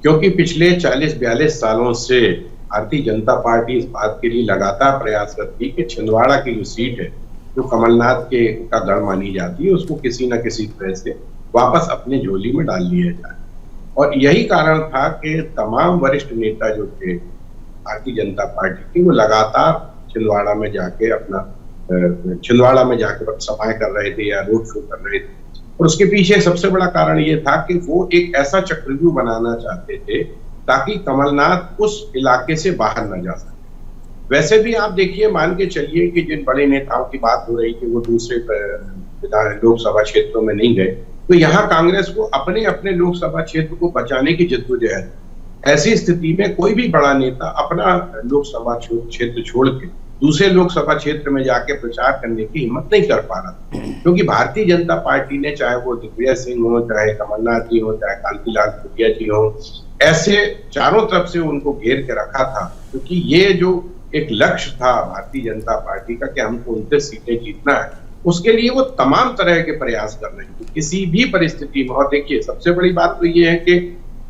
क्योंकि पिछले 40-42 सालों से भारतीय जनता पार्टी इस बात के लिए लगातार प्रयासरत थी कि छिंदवाड़ा की जो सीट है, जो कमलनाथ का गढ़ मानी जाती है, उसको किसी न किसी तरह से वापस अपने झोली में डाल लिया जाए। और यही कारण था कि तमाम वरिष्ठ नेता जो थे भारतीय जनता पार्टी के, वो लगातार छिंदवाड़ा में जाके सभाएं कर रहे थे या रोड शो कर रहे थे। और उसके पीछे सबसे बड़ा कारण ये था कि वो एक ऐसा चक्रव्यूह बनाना चाहते थे ताकि कमलनाथ उस इलाके से बाहर न जा सके। वैसे भी आप देखिए, मान के चलिए कि जिन बड़े नेताओं की बात हो रही कि वो दूसरे लोकसभा क्षेत्रों में नहीं गए, तो यहाँ कांग्रेस को अपने अपने लोकसभा क्षेत्र को बचाने की जद्दोजहद। ऐसी स्थिति में कोई भी बड़ा नेता अपना लोकसभा क्षेत्र छोड़ के दूसरे लोकसभा क्षेत्र में जाके प्रचार करने की हिम्मत नहीं कर पा रहा, क्योंकि भारतीय जनता पार्टी ने, चाहे वो दिग्विजय सिंह हो, चाहे कमलनाथ जी हो, चाहे कांतिलाल भूरिया जी हो, ऐसे चारों तरफ से उनको घेर के रखा था। क्योंकि ये जो एक लक्ष्य था भारतीय जनता पार्टी का कि हमको 29 सीटें जीतना है, उसके लिए वो तमाम तरह के प्रयास कर रहे थे किसी भी परिस्थिति में। और देखिए, सबसे बड़ी बात तो ये है कि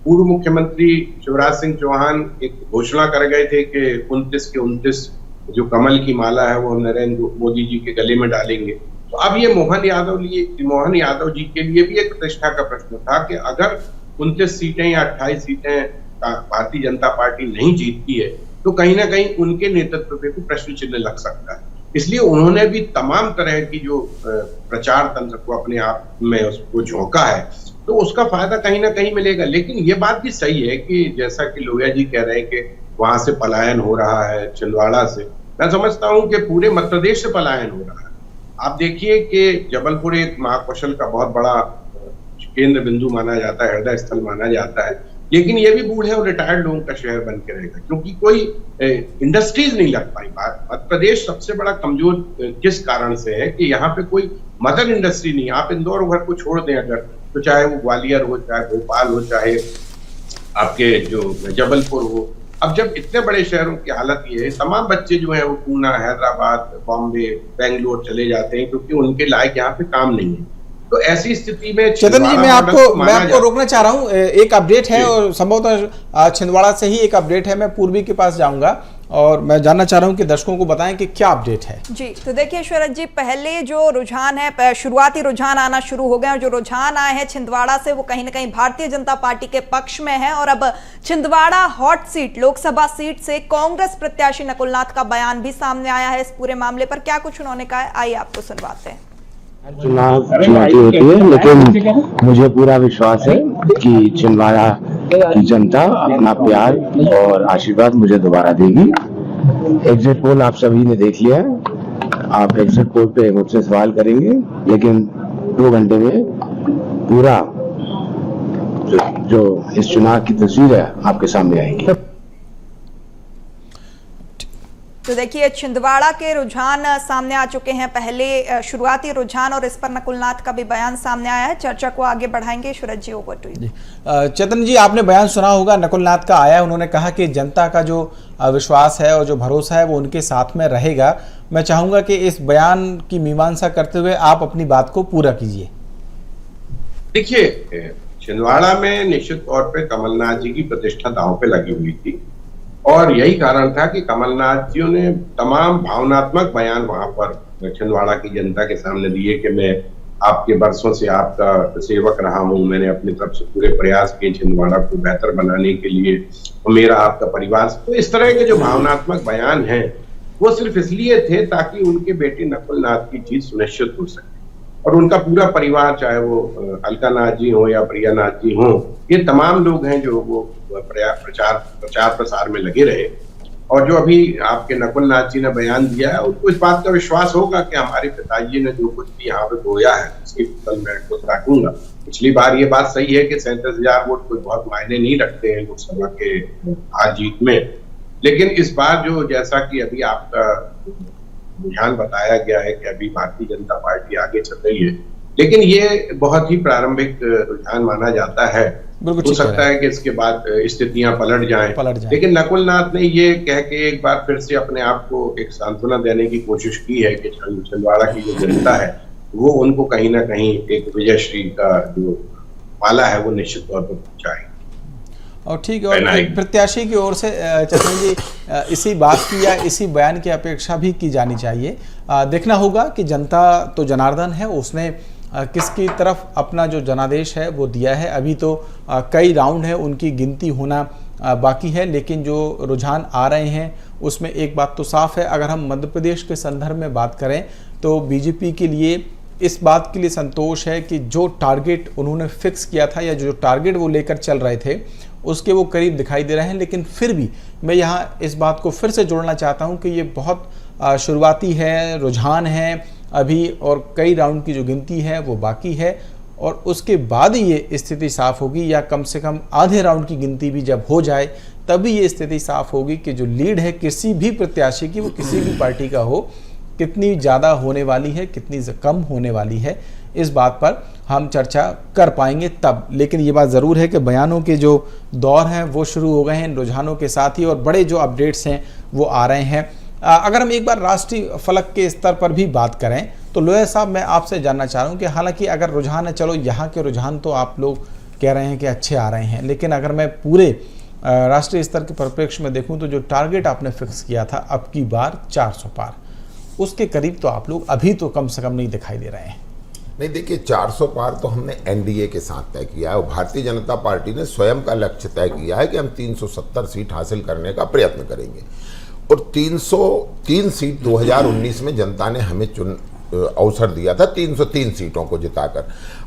पूर्व मुख्यमंत्री शिवराज सिंह चौहान एक घोषणा कर गए थे कि 29 के 29 जो कमल की माला है वो नरेंद्र मोदी जी के गले में डालेंगे। तो अब ये मोहन यादव जी के लिए भी एक प्रतिष्ठा का प्रश्न था कि अगर 29 सीटें या 28 सीटें भारतीय जनता पार्टी नहीं जीतती है, तो कहीं ना कहीं उनके नेतृत्व पे भी प्रश्न चिन्ह लग सकता है। इसलिए उन्होंने भी तमाम तरह की जो प्रचार तंत्र को अपने आप में उसको झोंका है, तो उसका फायदा कहीं ना कहीं मिलेगा। लेकिन ये बात भी सही है कि जैसा कि लोहिया जी कह रहे हैं कि वहां से पलायन हो रहा है छिंदवाड़ा से, मैं समझता हूं कि पूरे मध्य प्रदेश से पलायन हो रहा है। आप देखिए कि जबलपुर एक महाकौशल का बहुत बड़ा केंद्र बिंदु माना जाता है, हृदय स्थल माना जाता है, लेकिन ये भी बूढ़े और रिटायर्ड लोगों का शहर बन के रहेगा, क्योंकि कोई इंडस्ट्रीज नहीं लग पाई। मध्य प्रदेश सबसे बड़ा कमजोर किस कारण से है कि यहाँ पे कोई मदर इंडस्ट्री नहीं। आप इंदौर घर को छोड़ दें अगर, तो चाहे वो ग्वालियर हो, चाहे भोपाल हो, चाहे आपके जो जबलपुर हो। अब जब इतने बड़े शहरों की हालत ये है, तमाम बच्चे जो है वो पूना, हैदराबाद, बॉम्बे, बेंगलोर चले जाते हैं, क्योंकि उनके लायक यहाँ पे काम नहीं है। तो ऐसी स्थिति में चेतन जी, मैं आपको रोकना चाह रहा हूँ। एक अपडेट है और संभवतः छिंदवाड़ा से ही एक अपडेट है। मैं पूर्वी के पास जाऊंगा और मैं जानना चाह रहा हूं कि दर्शकों को बताएं कि क्या अपडेट है। जी, तो देखिए शरद जी, पहले जो रुझान है, शुरुआती रुझान आना शुरू हो गए और जो रुझान आए हैं छिंदवाड़ा से वो कहीं ना कहीं भारतीय जनता पार्टी के पक्ष में है। और अब Chhindwara hot seat, Lok Sabha seat से कांग्रेस प्रत्याशी नकुल नाथ का बयान भी सामने आया है इस पूरे मामले पर। क्या कुछ उन्होंने कहा है, आइए आपको सुनवाते हैं। चुनाव चुनौती होती है, लेकिन मुझे पूरा विश्वास है कि छिंदवाड़ा की जनता अपना प्यार और आशीर्वाद मुझे दोबारा देगी। एग्जिट पोल आप सभी ने देख लिया है, आप एग्जिट पोल पे मुझसे सवाल करेंगे, लेकिन 2 घंटे में पूरा जो इस चुनाव की तस्वीर है आपके सामने आएगी। तो देखिए, छिंदवाड़ा के रुझान सामने आ चुके हैं, पहले शुरुआती रुझान, और इस पर नकुल नाथ का भी बयान सामने आया है। चर्चा को आगे बढ़ाएंगे। सूरज जी, ओवर टू यू। चेतन जी, आपने बयान सुना होगा, नकुल नाथ का आया है। उन्होंने कहा कि जनता का जो विश्वास है और जो भरोसा है वो उनके साथ में रहेगा। मैं चाहूंगा कि इस बयान की मीमांसा करते हुए आप अपनी बात को पूरा कीजिए। देखिए, छिंदवाड़ा में निश्चित तौर पे कमलनाथ जी की प्रतिष्ठा दांव पे लगी हुई थी और यही कारण था कि कमलनाथ जी ने तमाम भावनात्मक बयान वहां पर छिंदवाड़ा की जनता के सामने दिए कि मैं आपके बरसों से आपका सेवक रहा हूं, मैंने अपनी तरफ से पूरे प्रयास किए छिंदवाड़ा को बेहतर बनाने के लिए, और मेरा आपका परिवार। तो इस तरह के जो भावनात्मक बयान हैं वो सिर्फ इसलिए थे ताकि उनके बेटे नकुल नाथ की जीत सुनिश्चित हो सके और उनका पूरा परिवार, चाहे वो अलका नाथ जी हो या प्रिया नाथ जी हो, ये तमाम लोग हैं जो वो प्रचार प्रसार में लगे रहे। और जो अभी आपके नकुल नाथ जी ने बयान दिया है, उनको इस बात का विश्वास होगा कि हमारे पिताजी ने जो कुछ भी यहाँ पे बोया है उसकी फसल मैं खुद काटूंगा। पिछली बार ये बात सही है कि 37,000 वोट कोई बहुत मायने नहीं रखते हैं लोकसभा के हार जीत में, लेकिन इस बार जो, जैसा कि अभी आपका रुझान बताया गया है कि अभी भारतीय जनता पार्टी आगे चल रही है, लेकिन ये बहुत ही प्रारंभिक रुझान माना जाता है। हो सकता है कि इसके बाद स्थितियां पलट जाएं। लेकिन नकुल नाथ ने ये कह के एक बार फिर से अपने आप को एक सांत्वना देने की कोशिश की है कि छिंदवाड़ा की जो जनता है वो उनको कहीं ना कहीं एक विजयश्री का जो माला है वो निश्चित तौर पर पहुंचाएगी। और ठीक है, और प्रत्याशी की ओर से चेतन जी इसी बात की या इसी बयान की अपेक्षा भी की जानी चाहिए। देखना होगा कि जनता तो जनार्दन है, उसने किसकी तरफ अपना जो जनादेश है वो दिया है। अभी तो कई राउंड है, उनकी गिनती होना बाकी है, लेकिन जो रुझान आ रहे हैं उसमें एक बात तो साफ है। अगर हम मध्य प्रदेश के संदर्भ में बात करें तो बीजेपी के लिए इस बात के लिए संतोष है कि जो टारगेट उन्होंने फिक्स किया था या जो टारगेट वो लेकर चल रहे थे उसके वो करीब दिखाई दे रहे हैं। लेकिन फिर भी मैं यहाँ इस बात को फिर से जोड़ना चाहता हूँ कि ये बहुत शुरुआती है, रुझान है अभी, और कई राउंड की जो गिनती है वो बाकी है, और उसके बाद ही ये स्थिति साफ होगी, या कम से कम आधे राउंड की गिनती भी जब हो जाए तभी ये स्थिति साफ होगी कि जो लीड है किसी भी प्रत्याशी की, वो किसी भी पार्टी का हो, कितनी ज़्यादा होने वाली है, कितनी कम होने वाली है। इस बात पर हम चर्चा कर पाएंगे तब। लेकिन ये बात ज़रूर है कि बयानों के जो दौर हैं वो शुरू हो गए हैं रुझानों के साथ ही, और बड़े जो अपडेट्स हैं वो आ रहे हैं। अगर हम एक बार राष्ट्रीय फलक के स्तर पर भी बात करें तो लोया साहब, मैं आपसे जानना चाह रहा हूँ कि हालांकि अगर रुझान है, चलो यहाँ के रुझान तो आप लोग कह रहे हैं कि अच्छे आ रहे हैं, लेकिन अगर मैं पूरे राष्ट्रीय स्तर के परिप्रेक्ष्य में देखूँ तो जो टारगेट आपने फिक्स किया था अब की बार 400 पार, उसके करीब तो आप लोग अभी तो कम से कम नहीं दिखाई दे रहे हैं। नहीं, देखिए 400 पार तो हमने एनडीए के साथ तय किया है और भारतीय जनता पार्टी ने स्वयं का लक्ष्य तय किया है कि हम 370 सीट हासिल करने का प्रयत्न करेंगे, और 303 सीट 2019 में जनता ने हमें अवसर दिया था 303 सीटों को जिताकर।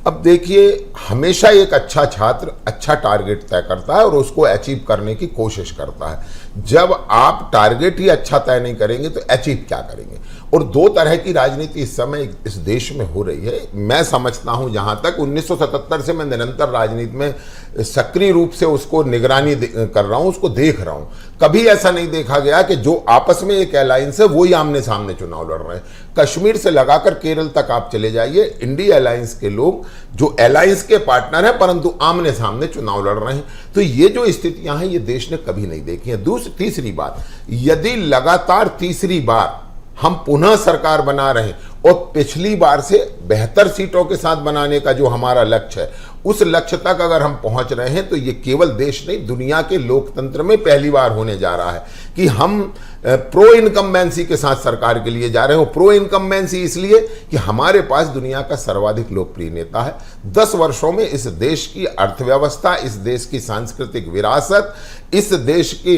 अब देखिए, हमेशा एक अच्छा छात्र अच्छा टारगेट तय करता है और उसको अचीव करने की कोशिश करता है। जब आप टारगेट ही अच्छा तय नहीं करेंगे तो अचीव क्या करेंगे? और दो तरह की राजनीति इस समय इस देश में हो रही है। मैं समझता हूं, जहां तक 1977 से मैं निरंतर राजनीति में सक्रिय रूप से उसको निगरानी कर रहा हूं, उसको देख रहा हूं, कभी ऐसा नहीं देखा गया कि जो आपस में एक अलायंस है वो ही आमने सामने चुनाव लड़ रहे हैं। कश्मीर से लगाकर केरल तक आप चले जाइए, इंडिया अलायंस के लोग जो अलायंस के पार्टनर हैं परंतु आमने सामने चुनाव लड़ रहे हैं। तो ये जो स्थितियां हैं ये देश ने कभी नहीं देखी हैं। तीसरी बात, यदि लगातार तीसरी बार हम पुनः सरकार बना रहे हैं और पिछली बार से बेहतर सीटों के साथ बनाने का जो हमारा लक्ष्य है, उस लक्ष्य तक अगर हम पहुंच रहे हैं तो ये केवल देश नहीं दुनिया के लोकतंत्र में पहली बार होने जा रहा है कि हम प्रो इनकम्बेंसी के साथ सरकार के लिए जा रहे हो। प्रो इनकम्बेंसी इसलिए कि हमारे पास दुनिया का सर्वाधिक लोकप्रिय नेता है। 10 वर्षों में इस देश की अर्थव्यवस्था, इस देश की सांस्कृतिक विरासत, इस देश की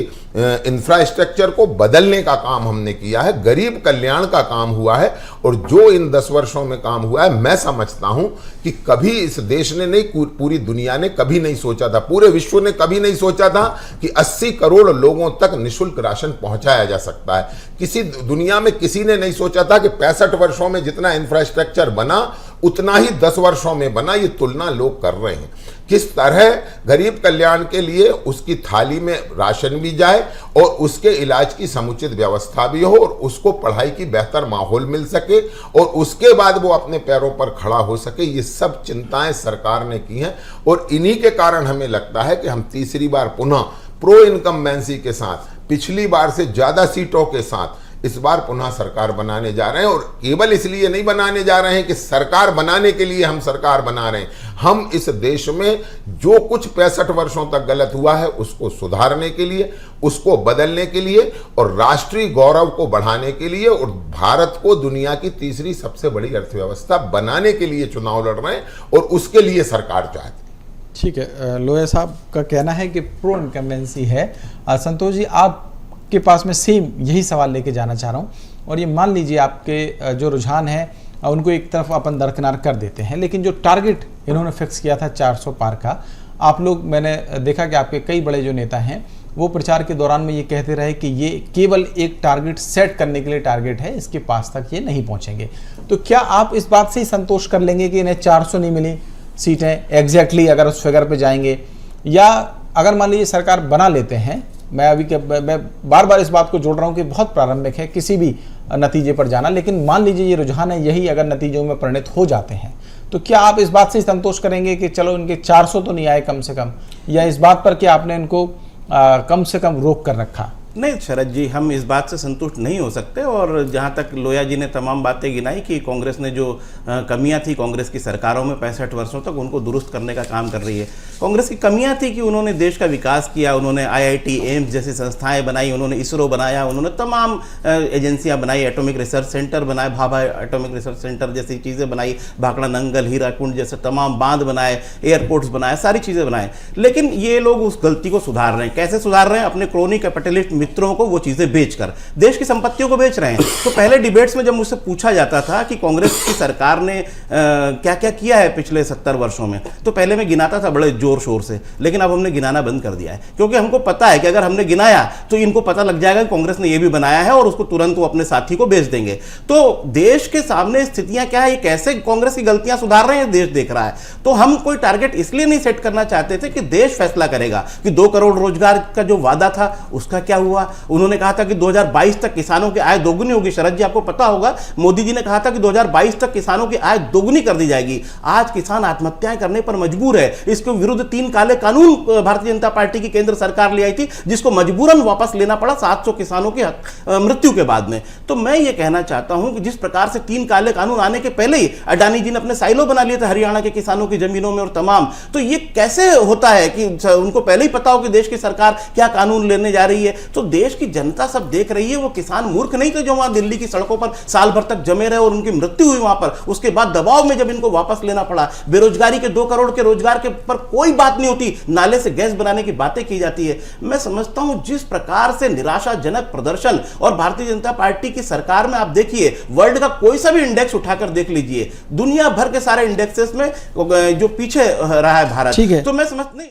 इंफ्रास्ट्रक्चर को बदलने का काम हमने किया है, गरीब कल्याण का काम हुआ है। और जो इन 10 वर्षों में काम हुआ है, मैं समझता हूं कि कभी इस देश ने नहीं, पूरी दुनिया ने कभी नहीं सोचा था, पूरे विश्व ने कभी नहीं सोचा था कि 80 करोड़ लोगों तक निःशुल्क राशन पहुंचाया जा सकता है। किसी दुनिया में किसी ने नहीं सोचा था कि 65 वर्षों में जितना इंफ्रास्ट्रक्चर बना उतना ही 10 वर्षों में बना। ये तुलना लोग कर रहे हैं। किस तरह गरीब कल्याण के लिए उसकी थाली में राशन भी जाए और उसके इलाज की समुचित व्यवस्था भी हो और उसको पढ़ाई की बेहतर माहौल मिल सके और उसके बाद वो अपने पैरों पर खड़ा हो सके, ये सब चिंताएं सरकार ने की हैं। और इन्हीं के कारण हमें लगता है कि हम तीसरी बार पुनः प्रो इनकम्बेंसी के साथ, पिछली बार से ज्यादा सीटों के साथ इस बार पुनः सरकार बनाने जा रहे हैं। और केवल इसलिए नहीं बनाने जा रहे हैं कि सरकार बनाने के लिए हम सरकार बना रहे हैं, हम इस देश में जो कुछ 65 वर्षों तक गलत हुआ है उसको सुधारने के लिए, उसको बदलने के लिए और राष्ट्रीय गौरव को बढ़ाने के लिए और भारत को दुनिया की तीसरी सबसे बड़ी अर्थव्यवस्था बनाने के लिए चुनाव लड़ रहे हैं और उसके लिए सरकार चाहती है। ठीक है, लोया साहब का कहना है कि प्रो इनकम्बेंसी है। संतोष जी, आपके पास में सेम यही सवाल लेके जाना चाह रहा हूँ। और ये मान लीजिए आपके जो रुझान है उनको एक तरफ अपन दरकिनार कर देते हैं, लेकिन जो टारगेट इन्होंने फिक्स किया था 400 पार का, आप लोग, मैंने देखा कि आपके कई बड़े जो नेता हैं वो प्रचार के दौरान में ये कहते रहे कि ये केवल एक टारगेट सेट करने के लिए टारगेट है, इसके पास तक ये नहीं पहुँचेंगे। तो क्या आप इस बात से ही संतोष कर लेंगे कि इन्हें 400 नहीं मिली सीटें एग्जैक्टली अगर उस फिगर पे जाएंगे, या अगर मान लीजिए सरकार बना लेते हैं, मैं बार बार इस बात को जोड़ रहा हूं कि बहुत प्रारंभिक है किसी भी नतीजे पर जाना, लेकिन मान लीजिए ये रुझान है, यही अगर नतीजों में परिणत हो जाते हैं तो क्या आप इस बात से संतोष करेंगे कि चलो इनके 400 तो नहीं आए कम से कम, या इस बात पर कि आपने इनको कम से कम रोक कर रखा? नहीं शरद जी, हम इस बात से संतुष्ट नहीं हो सकते। और जहाँ तक लोया जी ने तमाम बातें गिनाई कि कांग्रेस ने जो कमियां थी कांग्रेस की सरकारों में 65 वर्षों तक, उनको दुरुस्त करने का काम कर रही है। कांग्रेस की कमियां थी कि उन्होंने देश का विकास किया, उन्होंने IIT, एम्स जैसी संस्थाएं बनाई, उन्होंने इसरो बनाया, उन्होंने तमाम एजेंसियां बनाई, एटॉमिक रिसर्च सेंटर बनाए, भाभा एटॉमिक रिसर्च सेंटर जैसी चीज़ें बनाई, भाखड़ा नंगल, हीराकुंड जैसे तमाम बांध बनाए, एयरपोर्ट्स बनाए, सारी चीज़ें बनाए। लेकिन ये लोग उस गलती को सुधार रहे हैं। कैसे सुधार रहे हैं? अपने क्रोनी कैपिटलिस्ट मित्रों को वो चीजें बेचकर देश की संपत्तियों को बेच रहे हैं। तो पहले डिबेट्स में जब मुझसे पूछा जाता था कि कांग्रेस की सरकार ने क्या क्या किया है पिछले 70 वर्षों में, तो पहले मैं गिनाता था बड़े जोर शोर से, लेकिन अब हमने गिनाना बंद कर दिया है, क्योंकि हमको पता है कि अगर हमने गिनाया तो इनको पता लग जाएगा कि कांग्रेस ने ये भी बनाया है और उसको तुरंत वो अपने साथी को बेच देंगे। तो देश के सामने स्थितियां क्या है, कैसे कांग्रेस की गलतियां सुधार रहे हैं, देश देख रहा है। तो हम कोई टारगेट इसलिए नहीं सेट करना चाहते थे कि देश फैसला करेगा कि 2 करोड़ रोजगार का जो वादा था उसका क्या हुआ। उन्होंने कहा था कि 2022 तक किसानों की आय दोगुनी होगी। शरद जी, आपको पता होगा मोदी जी ने कहा था कि 2022 तक किसानों की आय दोगुनी कर दी जाएगी। आज किसान आत्महत्याएं करने पर मजबूर है। इसके विरुद्ध 3 काले कानून भारतीय जनता पार्टी की केंद्र सरकार ले आई थी, जिसको मजबूरन वापस लेना पड़ा 700 किसानों की मृत्यु के बाद में। तो मैं ये कहना चाहता हूं कि जिस प्रकार से 3 काले कानून आने के पहले ही अडानी जी ने अपने साइलो बना लिए थे हरियाणा के किसानों की जमीनों में और तमाम, तो ये कैसे होता है कि उनको पहले ही पता हो कि देश की सरकार क्या कानून लेने जा रही है। तो देश की जनता सब देख रही है। वो किसान मूर्ख नहीं थे जो वहां दिल्ली की सड़कों पर साल भर तक जमे रहे और उनकी मृत्यु हुई वहां पर। उसके बाद दबाव में जब इनको वापस लेना पड़ा, बेरोजगारी के 2 करोड़ के रोजगार के पर कोई बात नहीं होती, नाले से गैस बनाने की बातें की जाती है। मैं समझता हूं जिस प्रकार से निराशाजनक प्रदर्शन, और भारतीय जनता पार्टी की सरकार में आप देखिए वर्ल्ड का कोई सा भी इंडेक्स उठाकर देख लीजिए, दुनिया भर के सारे इंडेक्सेस में जो पीछे रहा है भारत, तो मैं समझ नहीं